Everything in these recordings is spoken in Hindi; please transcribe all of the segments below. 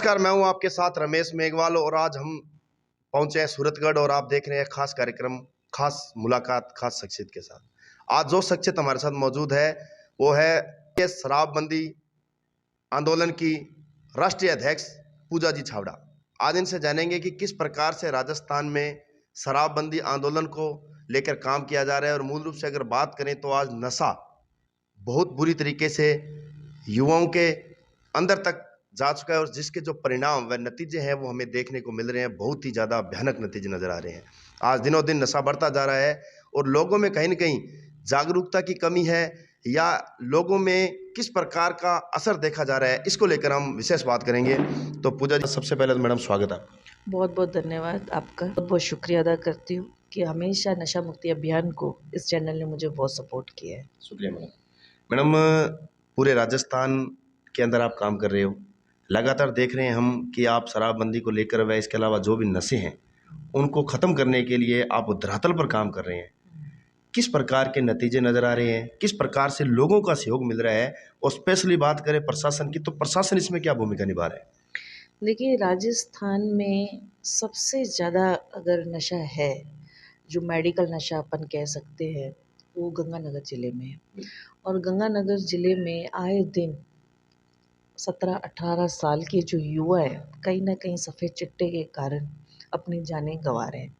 नमस्कार, मैं हूं आपके साथ रमेश मेघवाल और आज हम पहुंचे हैं सूरतगढ़ और आप देख रहे हैं खास कार्यक्रम, खास मुलाकात, खास शख्सियत के साथ। आज जो शख्सियत हमारे साथ मौजूद है वो है ये शराबबंदी आंदोलन की राष्ट्रीय अध्यक्ष पूजा जी छाबड़ा। आज इनसे जानेंगे कि किस प्रकार से राजस्थान में शराबबंदी आंदोलन को लेकर काम किया जा रहा है। और मूल रूप से अगर बात करें तो आज नशा बहुत बुरी तरीके से युवाओं के अंदर तक जा चुका है और जिसके जो परिणाम व नतीजे हैं वो हमें देखने को मिल रहे हैं। बहुत ही ज़्यादा भयानक नतीजे नज़र आ रहे हैं। आज दिनों दिन नशा बढ़ता जा रहा है और लोगों में कहीं ना कहीं जागरूकता की कमी है या लोगों में किस प्रकार का असर देखा जा रहा है, इसको लेकर हम विशेष बात करेंगे। तो पूजा जी, सबसे पहले तो मैडम स्वागत है। बहुत बहुत धन्यवाद आपका। बहुत बहुत शुक्रिया अदा करती हूँ कि हमेशा नशा मुक्ति अभियान को इस चैनल ने मुझे बहुत सपोर्ट किया है। शुक्रिया मैडम। पूरे राजस्थान के अंदर आप काम कर रहे हो, लगातार देख रहे हैं हम कि आप शराबबंदी को लेकर व इसके अलावा जो भी नशे हैं उनको ख़त्म करने के लिए आप धरातल पर काम कर रहे हैं। किस प्रकार के नतीजे नज़र आ रहे हैं, किस प्रकार से लोगों का सहयोग मिल रहा है, और स्पेशली बात करें प्रशासन की तो प्रशासन इसमें क्या भूमिका निभा रहा है? देखिए, राजस्थान में सबसे ज़्यादा अगर नशा है, जो मेडिकल नशा अपन कह सकते हैं, वो गंगानगर ज़िले में है। और गंगानगर ज़िले में आए दिन 17-18 साल के जो युवा है, कहीं ना कहीं सफ़ेद चिट्टे के कारण अपनी जानें गंवा रहे हैं।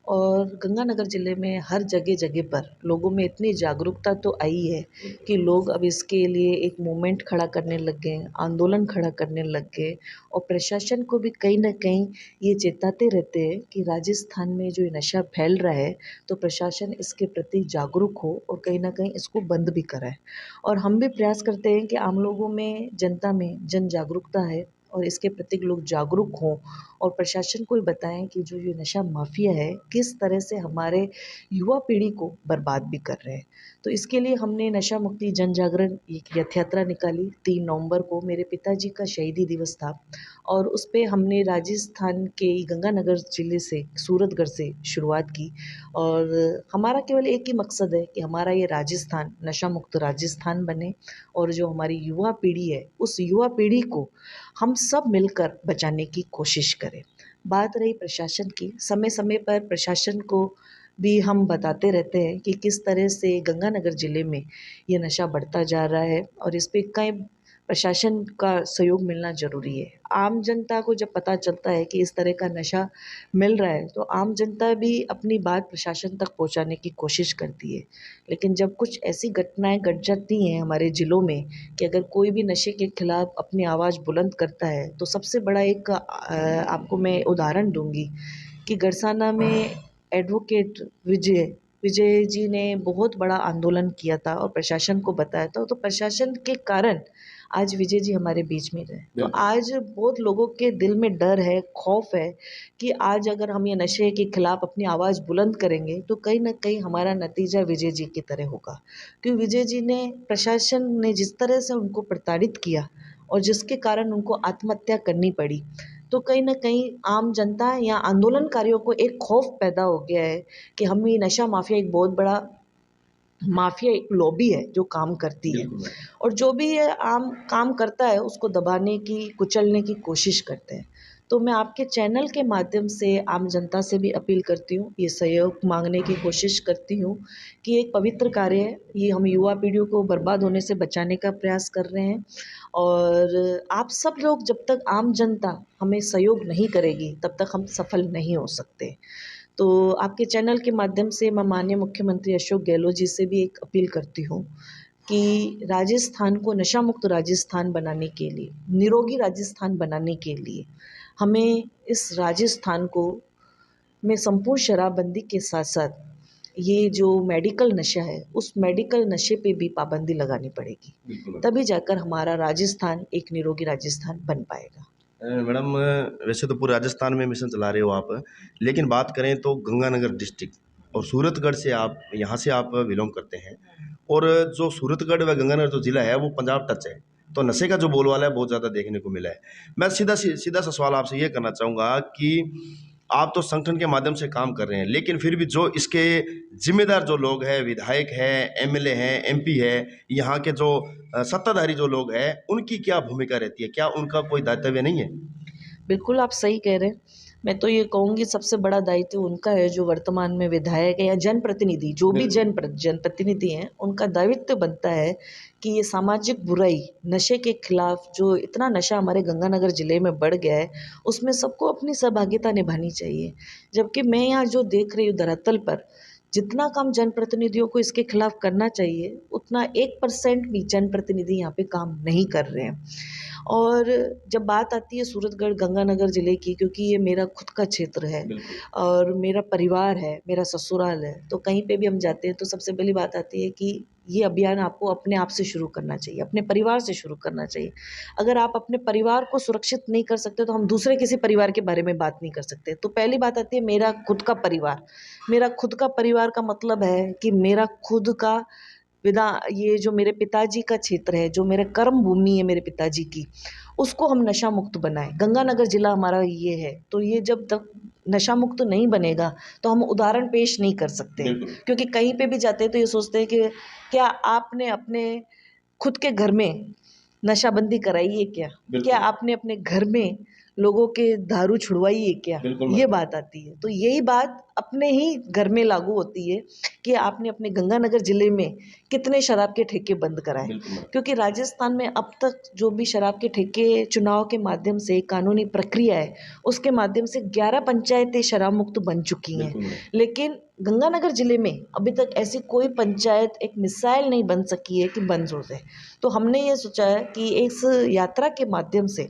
और गंगानगर ज़िले में हर जगह जगह पर लोगों में इतनी जागरूकता तो आई है कि लोग अब इसके लिए एक मूवमेंट खड़ा करने लग गए, आंदोलन खड़ा करने लग गए। और प्रशासन को भी कहीं ना कहीं ये चेताते रहते हैं कि राजस्थान में जो ये नशा फैल रहा है, तो प्रशासन इसके प्रति जागरूक हो और कहीं ना कहीं इसको बंद भी कराए। और हम भी प्रयास करते हैं कि आम लोगों में, जनता में जन जागरूकता है और इसके प्रति लोग जागरूक हों और प्रशासन को भी बताएं कि जो ये नशा माफिया है किस तरह से हमारे युवा पीढ़ी को बर्बाद भी कर रहे हैं। तो इसके लिए हमने नशा मुक्ति जन जागरण एक रथ यात्रा निकाली। 3 नवंबर को मेरे पिताजी का शहीदी दिवस था और उस पे हमने राजस्थान के गंगानगर ज़िले से, सूरतगढ़ से शुरुआत की। और हमारा केवल एक ही मकसद है कि हमारा ये राजस्थान नशा मुक्त राजस्थान बने और जो हमारी युवा पीढ़ी है, उस युवा पीढ़ी को हम सब मिलकर बचाने की कोशिश करें। बात रही प्रशासन की, समय समय पर प्रशासन को भी हम बताते रहते हैं कि किस तरह से गंगानगर ज़िले में ये नशा बढ़ता जा रहा है और इस पे कई प्रशासन का सहयोग मिलना ज़रूरी है। आम जनता को जब पता चलता है कि इस तरह का नशा मिल रहा है, तो आम जनता भी अपनी बात प्रशासन तक पहुंचाने की कोशिश करती है। लेकिन जब कुछ ऐसी घटनाएं घट जाती हैं हमारे ज़िलों में कि अगर कोई भी नशे के खिलाफ अपनी आवाज़ बुलंद करता है, तो सबसे बड़ा एक आपको मैं उदाहरण दूंगी कि गरसाना में एडवोकेट विजय जी ने बहुत बड़ा आंदोलन किया था और प्रशासन को बताया था। तो प्रशासन के कारण आज विजय जी हमारे बीच में रहे। तो आज बहुत लोगों के दिल में डर है, खौफ है कि आज अगर हम ये नशे के खिलाफ अपनी आवाज़ बुलंद करेंगे तो कहीं ना कहीं हमारा नतीजा विजय जी की तरह होगा। क्योंकि विजय जी ने, प्रशासन ने जिस तरह से उनको प्रताड़ित किया और जिसके कारण उनको आत्महत्या करनी पड़ी, तो कहीं ना कहीं आम जनता या आंदोलनकारियों को एक खौफ पैदा हो गया है कि हम ये नशा माफिया एक बहुत बड़ा माफिया, एक लॉबी है जो काम करती है और जो भी ये आम काम करता है उसको दबाने की, कुचलने की कोशिश करते हैं। तो मैं आपके चैनल के माध्यम से आम जनता से भी अपील करती हूँ, ये सहयोग मांगने की कोशिश करती हूँ कि एक पवित्र कार्य है, ये हम युवा पीढ़ियों को बर्बाद होने से बचाने का प्रयास कर रहे हैं। और आप सब लोग, जब तक आम जनता हमें सहयोग नहीं करेगी तब तक हम सफल नहीं हो सकते। तो आपके चैनल के माध्यम से मैं माननीय मुख्यमंत्री अशोक गहलोत जी से भी एक अपील करती हूँ कि राजस्थान को नशा मुक्त राजस्थान बनाने के लिए, निरोगी राजस्थान बनाने के लिए हमें इस राजस्थान को में संपूर्ण शराबबंदी के साथ साथ ये जो मेडिकल नशा है, उस मेडिकल नशे पे भी पाबंदी लगानी पड़ेगी। तभी जाकर हमारा राजस्थान एक निरोगी राजस्थान बन पाएगा। मैडम, वैसे तो पूरे राजस्थान में मिशन चला रहे हो आप, लेकिन बात करें तो गंगानगर डिस्ट्रिक्ट और सूरतगढ़ से आप, यहाँ से आप बिलोंग करते हैं, और जो सूरतगढ़ व गंगानगर जो जिला है वो पंजाब टच है, तो नशे का जो बोलबाला है बहुत ज़्यादा देखने को मिला है। मैं सीधा सा सवाल आपसे ये करना चाहूँगा कि आप तो संगठन के माध्यम से काम कर रहे हैं, लेकिन फिर भी जो इसके जिम्मेदार जो लोग हैं, विधायक हैं, एमएलए हैं, एमपी है, यहाँ के जो सत्ताधारी जो लोग हैं, उनकी क्या भूमिका रहती है? क्या उनका कोई दायित्व नहीं है? बिल्कुल आप सही कह रहे हैं। मैं तो ये कहूँगी सबसे बड़ा दायित्व उनका है जो वर्तमान में विधायक है या जनप्रतिनिधि, जो भी जनप्रतिनिधि हैं, उनका दायित्व बनता है कि ये सामाजिक बुराई, नशे के खिलाफ जो इतना नशा हमारे गंगानगर ज़िले में बढ़ गया है, उसमें सबको अपनी सहभागिता निभानी चाहिए। जबकि मैं यहाँ जो देख रही हूँ धरातल पर, जितना काम जनप्रतिनिधियों को इसके खिलाफ करना चाहिए, उतना 1% भी जनप्रतिनिधि यहाँ पे काम नहीं कर रहे हैं। और जब बात आती है सूरतगढ़ गंगानगर ज़िले की, क्योंकि ये मेरा खुद का क्षेत्र है और मेरा परिवार है, मेरा ससुराल है, तो कहीं पे भी हम जाते हैं तो सबसे पहली बात आती है कि ये अभियान आपको अपने आप से शुरू करना चाहिए, अपने परिवार से शुरू करना चाहिए। अगर आप अपने परिवार को सुरक्षित नहीं कर सकते तो हम दूसरे किसी परिवार के बारे में बात नहीं कर सकते। तो पहली बात आती है मेरा खुद का परिवार। मेरा खुद का परिवार का मतलब है कि मेरा खुद का ये जो मेरे पिताजी का क्षेत्र है, जो मेरे कर्म भूमि है मेरे पिताजी की, उसको हम नशा मुक्त बनाएं। गंगानगर जिला हमारा ये है, तो ये जब तक नशा मुक्त नहीं बनेगा तो हम उदाहरण पेश नहीं कर सकते। क्योंकि कहीं पे भी जाते हैं तो ये सोचते हैं कि क्या आपने अपने खुद के घर में नशाबंदी कराई है क्या? क्या आपने अपने घर में लोगों के दारू छुड़वाई है क्या? ये बात आती है। तो यही बात अपने ही घर में लागू होती है कि आपने अपने गंगानगर ज़िले में कितने शराब के ठेके बंद कराए। क्योंकि राजस्थान में अब तक जो भी शराब के ठेके चुनाव के माध्यम से कानूनी प्रक्रिया है, उसके माध्यम से 11 पंचायतें शराब मुक्त बन चुकी हैं। लेकिन गंगानगर ज़िले में अभी तक ऐसी कोई पंचायत एक मिसाइल नहीं बन सकी है कि बंद हो जाए। तो हमने ये सोचा है कि इस यात्रा के माध्यम से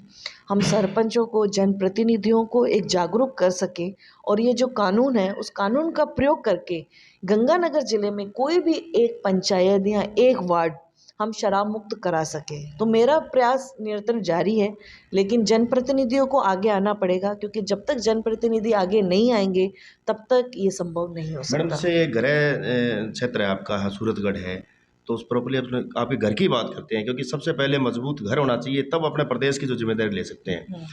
हम सरपंचों को, जनप्रतिनिधियों को एक जागरूक कर सकें और ये जो कानून है, उस कानून का प्रयोग करके गंगानगर ज़िले में कोई भी एक पंचायत या एक वार्ड हम शराब मुक्त करा सकें। तो मेरा प्रयास निरंतर जारी है, लेकिन जनप्रतिनिधियों को आगे आना पड़ेगा, क्योंकि जब तक जनप्रतिनिधि आगे नहीं आएंगे तब तक ये संभव नहीं हो मैडम, सकता। जैसे गृह क्षेत्र है आपका, सूरतगढ़ है, तो उस प्रॉपर्ली अपने आपके घर की बात करते हैं, क्योंकि सबसे पहले मजबूत घर होना चाहिए, तब अपने प्रदेश की जो जिम्मेदारी ले सकते हैं।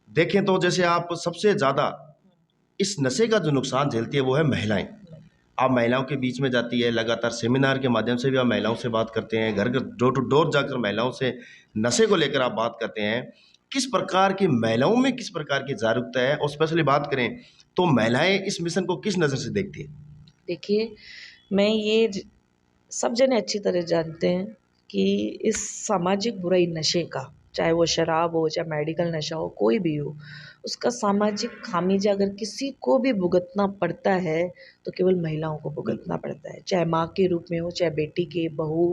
देखें तो जैसे आप सबसे ज़्यादा इस नशे का जो नुकसान झेलती है वो है महिलाएं। आप महिलाओं के बीच में जाती है, लगातार सेमिनार के माध्यम से भी आप महिलाओं से बात करते हैं, घर घर डोर टू डोर जाकर महिलाओं से नशे को लेकर आप बात करते हैं। किस प्रकार की महिलाओं में किस प्रकार की जागरूकता है, और स्पेशली बात करें तो महिलाएं इस मिशन को किस नज़र से देखती है? देखिए, मैं सब जने अच्छी तरह जानते हैं कि इस सामाजिक बुराई नशे का, चाहे वो शराब हो, चाहे मेडिकल नशा हो, कोई भी हो, उसका सामाजिक खामियाजा अगर किसी को भी भुगतना पड़ता है तो केवल महिलाओं को भुगतना पड़ता है। चाहे माँ के रूप में हो, चाहे बेटी के, बहू,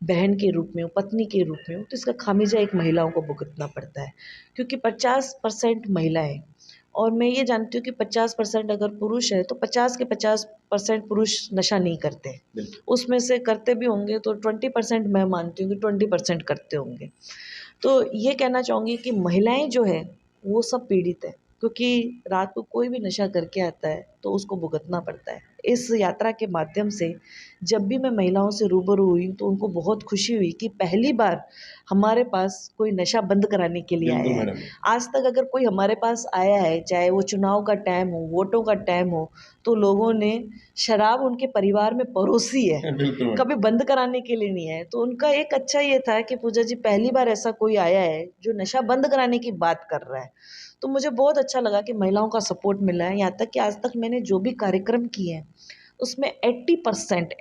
बहन के रूप में हो, पत्नी के रूप में हो, तो इसका खामियाजा एक महिलाओं को भुगतना पड़ता है। क्योंकि 50% महिलाएं, और मैं ये जानती हूँ कि 50% अगर पुरुष है तो 50 के 50% पुरुष नशा नहीं करते। उसमें से करते भी होंगे तो 20% मैं मानती हूँ कि 20% करते होंगे। तो ये कहना चाहूँगी कि महिलाएं जो है वो सब पीड़ित है, क्योंकि रात को कोई भी नशा करके आता है तो उसको भुगतना पड़ता है। इस यात्रा के माध्यम से जब भी मैं महिलाओं से रूबरू हुई तो उनको बहुत खुशी हुई कि पहली बार हमारे पास कोई नशा बंद कराने के लिए आया है। आज तक अगर कोई हमारे पास आया है, चाहे वो चुनाव का टाइम हो, वोटों का टाइम हो, तो लोगों ने शराब उनके परिवार में परोसी है, कभी बंद कराने के लिए नहीं आए। तो उनका एक अच्छा ये था कि पूजा जी पहली बार ऐसा कोई आया है जो नशा बंद कराने की बात कर रहा है। तो मुझे बहुत अच्छा लगा कि महिलाओं का सपोर्ट मिला है। यहाँ तक कि आज तक मैंने जो भी कार्यक्रम किए हैं उसमें 80%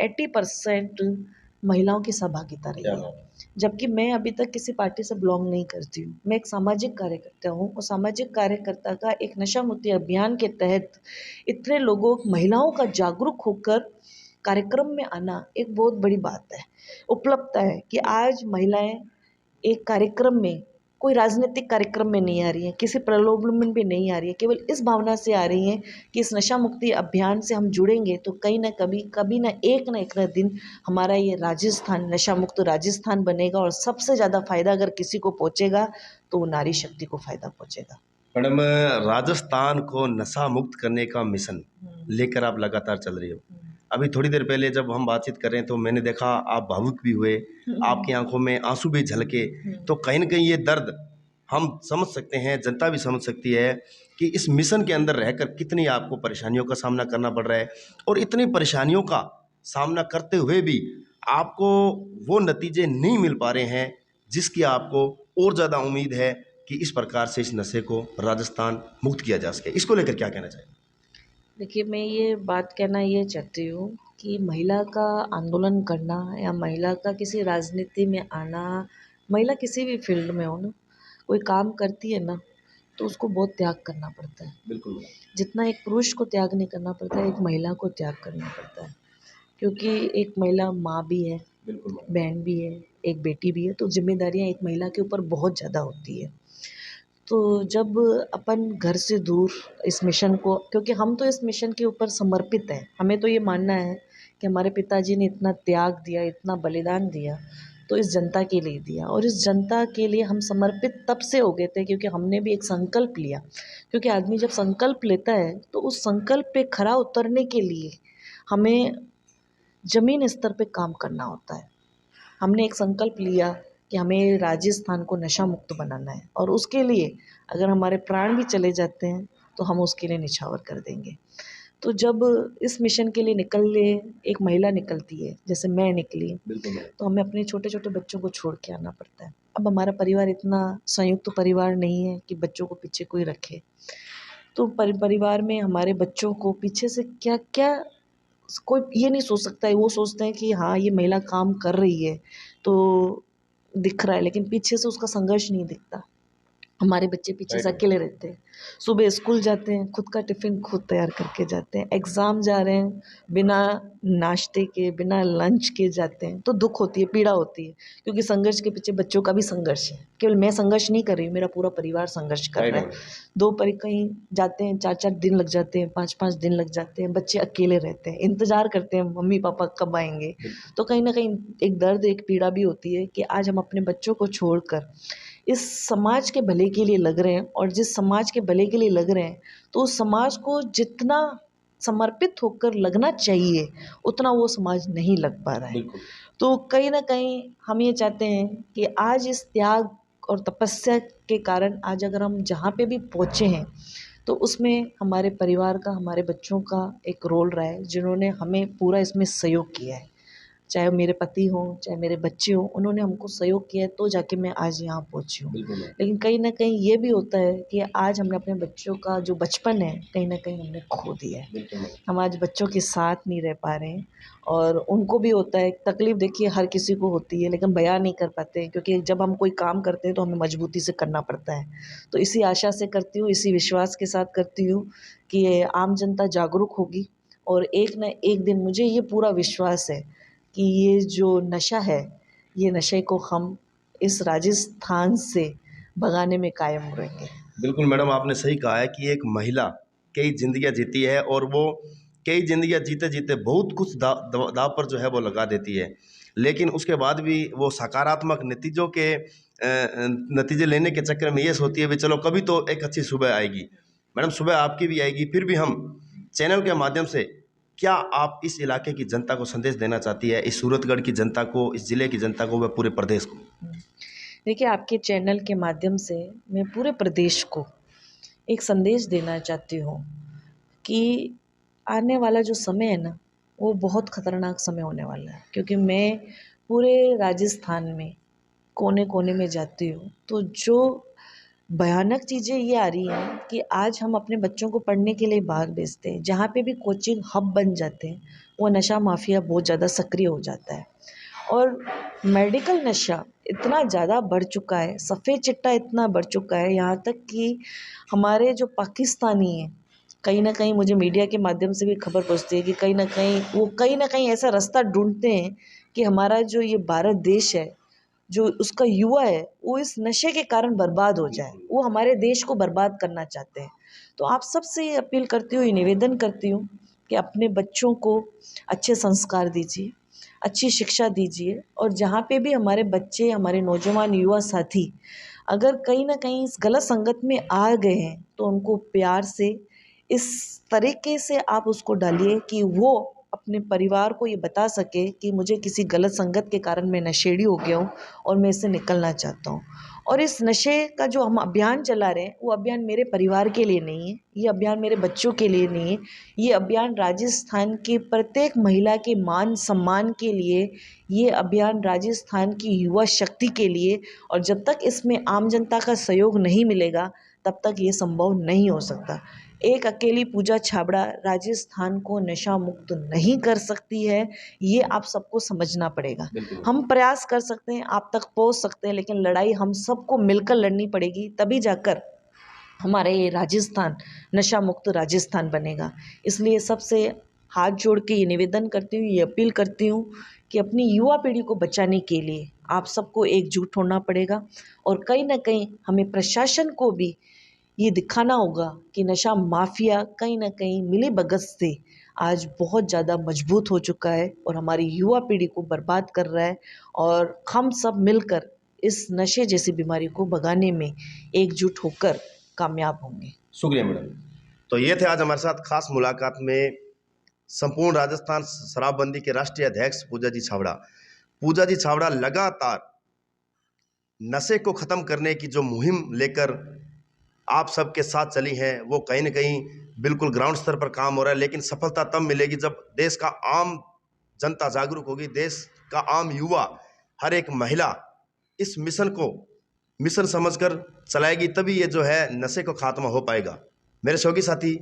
महिलाओं की सहभागिता रही है। जबकि मैं अभी तक किसी पार्टी से बिलोंग नहीं करती हूँ, मैं एक सामाजिक कार्यकर्ता हूँ, और सामाजिक कार्यकर्ता का एक नशा मुक्ति अभियान के तहत इतने लोगों, महिलाओं का जागरूक होकर कार्यक्रम में आना एक बहुत बड़ी बात है, उपलब्धता है कि आज महिलाएं एक कार्यक्रम में, कोई राजनीतिक कार्यक्रम में नहीं आ रही हैं, किसी प्रलोभन में भी नहीं आ रही है, केवल इस भावना से आ रही हैं कि इस नशा मुक्ति अभियान से हम जुड़ेंगे तो कहीं ना कभी ना एक दिन हमारा ये राजस्थान नशा मुक्त राजस्थान बनेगा, और सबसे ज़्यादा फायदा अगर किसी को पहुँचेगा तो वो नारी शक्ति को फायदा पहुँचेगा। मैडम, राजस्थान को नशा मुक्त करने का मिशन लेकर आप लगातार चल रही हो। अभी थोड़ी देर पहले जब हम बातचीत कर रहे हैं तो मैंने देखा आप भावुक भी हुए, आपकी आंखों में आंसू भी झलके। तो कहीं ना कहीं ये दर्द हम समझ सकते हैं, जनता भी समझ सकती है कि इस मिशन के अंदर रहकर कितनी आपको परेशानियों का सामना करना पड़ रहा है, और इतनी परेशानियों का सामना करते हुए भी आपको वो नतीजे नहीं मिल पा रहे हैं जिसकी आपको और ज़्यादा उम्मीद है कि इस प्रकार से इस नशे को राजस्थान मुक्त किया जा सके, इसको लेकर क्या कहना चाहिए? देखिए, मैं ये बात कहना ये चाहती हूँ कि महिला का आंदोलन करना या महिला का किसी राजनीति में आना, महिला किसी भी फील्ड में हो ना, कोई काम करती है ना, तो उसको बहुत त्याग करना पड़ता है। बिल्कुल जितना एक पुरुष को त्याग नहीं करना पड़ता है, एक महिला को त्याग करना पड़ता है, क्योंकि एक महिला माँ भी है, बिल्कुल बहन भी है, एक बेटी भी है, तो जिम्मेदारियाँ एक महिला के ऊपर बहुत ज़्यादा होती है। तो जब अपन घर से दूर इस मिशन को, क्योंकि हम तो इस मिशन के ऊपर समर्पित हैं, हमें तो ये मानना है कि हमारे पिताजी ने इतना त्याग दिया, इतना बलिदान दिया, तो इस जनता के लिए दिया, और इस जनता के लिए हम समर्पित तब से हो गए थे क्योंकि हमने भी एक संकल्प लिया। क्योंकि आदमी जब संकल्प लेता है तो उस संकल्प पे खरा उतरने के लिए हमें ज़मीन स्तर पे काम करना होता है। हमने एक संकल्प लिया कि हमें राजस्थान को नशा मुक्त बनाना है, और उसके लिए अगर हमारे प्राण भी चले जाते हैं तो हम उसके लिए निछावर कर देंगे। तो जब इस मिशन के लिए निकलने एक महिला निकलती है, जैसे मैं निकली, बिल्कुल तो हमें अपने छोटे छोटे बच्चों को छोड़ के आना पड़ता है। अब हमारा परिवार इतना संयुक्त परिवार नहीं है कि बच्चों को पीछे कोई रखे, तो परिवार में हमारे बच्चों को पीछे से क्या क्या, कोई ये नहीं सोच सकता है, वो सोचते हैं कि हाँ ये महिला काम कर रही है तो दिख रहा है, लेकिन पीछे से उसका संघर्ष नहीं दिखता। हमारे बच्चे पीछे से राइट। अकेले रहते हैं, सुबह स्कूल जाते हैं, खुद का टिफ़िन खुद तैयार करके जाते हैं, एग्ज़ाम जा रहे हैं, बिना नाश्ते के, बिना लंच के जाते हैं, तो दुःख होती है, पीड़ा होती है, क्योंकि संघर्ष के पीछे बच्चों का भी संघर्ष है। केवल मैं संघर्ष नहीं कर रही हूँ, मेरा पूरा परिवार संघर्ष कर रहा है। दो परी कहीं जाते हैं, 4-4 दिन लग जाते हैं, 5-5 दिन लग जाते हैं, बच्चे अकेले रहते हैं, इंतज़ार करते हैं मम्मी-पापा कब आएँगे। तो कहीं न कहीं एक दर्द, एक पीड़ा भी होती है कि आज हम अपने बच्चों को छोड़कर इस समाज के भले के लिए लग रहे हैं, और जिस समाज के भले के लिए लग रहे हैं तो उस समाज को जितना समर्पित होकर लगना चाहिए उतना वो समाज नहीं लग पा रहा है। बिल्कुल तो कहीं न कहीं हम ये चाहते हैं कि आज इस त्याग और तपस्या के कारण आज अगर हम जहाँ पे भी पहुँचे हैं तो उसमें हमारे परिवार का, हमारे बच्चों का एक रोल रहा है, जिन्होंने हमें पूरा इसमें सहयोग किया है। चाहे मेरे पति हों, चाहे मेरे बच्चे हों, उन्होंने हमको सहयोग किया है तो जाके मैं आज यहाँ पहुँची हूँ। बिल्कुल लेकिन कहीं न कहीं ये भी होता है कि आज हमने अपने बच्चों का जो बचपन है, कहीं न कहीं हमने खो दिया है। बिल्कुल हम आज बच्चों के साथ नहीं रह पा रहे हैं, और उनको भी होता है तकलीफ़, देखिए हर किसी को होती है, लेकिन बयान नहीं कर पाते हैं, क्योंकि जब हम कोई काम करते हैं तो हमें मजबूती से करना पड़ता है। तो इसी आशा से करती हूँ, इसी विश्वास के साथ करती हूँ कि ये आम जनता जागरूक होगी, और एक न एक दिन मुझे ये पूरा विश्वास है कि ये जो नशा है, ये नशे को हम इस राजस्थान से भगाने में कायम रहेंगे। बिल्कुल मैडम, आपने सही कहा है कि एक महिला कई जिंदगियां जीती है, और वो कई जिंदगियां जीते जीते बहुत कुछ दाव पर जो है वो लगा देती है, लेकिन उसके बाद भी वो सकारात्मक नतीजों के नतीजे लेने के चक्कर में ये सोचती है भी चलो कभी तो एक अच्छी सुबह आएगी। मैडम, सुबह आपकी भी आएगी। फिर भी हम चैनल के माध्यम से, क्या आप इस इलाके की जनता को संदेश देना चाहती है, इस सूरतगढ़ की जनता को, इस ज़िले की जनता को, व पूरे प्रदेश को? देखिए, आपके चैनल के माध्यम से मैं पूरे प्रदेश को एक संदेश देना चाहती हूँ कि आने वाला जो समय है ना, वो बहुत ख़तरनाक समय होने वाला है, क्योंकि मैं पूरे राजस्थान में कोने-कोने में जाती हूँ, तो जो भयानक चीज़ें ये आ रही हैं कि आज हम अपने बच्चों को पढ़ने के लिए बाहर भेजते हैं, जहाँ पे भी कोचिंग हब बन जाते हैं, वो नशा माफिया बहुत ज़्यादा सक्रिय हो जाता है, और मेडिकल नशा इतना ज़्यादा बढ़ चुका है, सफ़ेद चिट्टा इतना बढ़ चुका है, यहाँ तक कि हमारे जो पाकिस्तानी हैं, कहीं न कहीं मुझे मीडिया के माध्यम से भी खबर पहुँचती है कि कहीं न कहीं ऐसा रास्ता ढूँढते हैं कि हमारा जो ये भारत देश है, जो उसका युवा है, वो इस नशे के कारण बर्बाद हो जाए, वो हमारे देश को बर्बाद करना चाहते हैं। तो आप सबसे ये अपील करती हूँ, ये निवेदन करती हूँ कि अपने बच्चों को अच्छे संस्कार दीजिए, अच्छी शिक्षा दीजिए, और जहाँ पे भी हमारे बच्चे, हमारे नौजवान युवा साथी अगर कहीं न कहीं इस गलत संगत में आ गए हैं, तो उनको प्यार से इस तरीके से आप उसको डालिए कि वो अपने परिवार को ये बता सके कि मुझे किसी गलत संगत के कारण मैं नशेड़ी हो गया हूँ और मैं इससे निकलना चाहता हूँ। और इस नशे का जो हम अभियान चला रहे हैं वो अभियान मेरे परिवार के लिए नहीं है, ये अभियान मेरे बच्चों के लिए नहीं है, ये अभियान राजस्थान की प्रत्येक महिला के मान सम्मान के लिए, ये अभियान राजस्थान की युवा शक्ति के लिए। और जब तक इसमें आम जनता का सहयोग नहीं मिलेगा तब तक ये संभव नहीं हो सकता। एक अकेली पूजा छाबड़ा राजस्थान को नशा मुक्त नहीं कर सकती है, ये आप सबको समझना पड़ेगा। हम प्रयास कर सकते हैं, आप तक पहुंच सकते हैं, लेकिन लड़ाई हम सबको मिलकर लड़नी पड़ेगी, तभी जाकर हमारा ये राजस्थान नशा मुक्त राजस्थान बनेगा। इसलिए सबसे हाथ जोड़ के ये निवेदन करती हूँ, ये अपील करती हूँ कि अपनी युवा पीढ़ी को बचाने के लिए आप सबको एकजुट होना पड़ेगा और कहीं ना कहीं हमें प्रशासन को भी ये दिखाना होगा कि नशा माफिया कहीं ना कहीं मिली भगत से आज बहुत ज़्यादा मजबूत हो चुका है और हमारी युवा पीढ़ी को बर्बाद कर रहा है। और हम सब मिलकर इस नशे जैसी बीमारी को भगाने में एकजुट होकर कामयाब होंगे। शुक्रिया मैडम। तो ये थे आज हमारे साथ खास मुलाकात में संपूर्ण राजस्थान शराबबंदी के राष्ट्रीय अध्यक्ष पूजा जी छाबड़ा। पूजा जी छाबड़ा लगातार नशे को खत्म करने की जो मुहिम लेकर आप सबके साथ चली हैं, वो कहीं ना कहीं बिल्कुल ग्राउंड स्तर पर काम हो रहा है। लेकिन सफलता तब मिलेगी जब देश का आम जनता जागरूक होगी, देश का आम युवा, हर एक महिला इस मिशन को मिशन समझकर चलाएगी, तभी ये जो है नशे को खात्मा हो पाएगा। मेरे सहयोगी साथी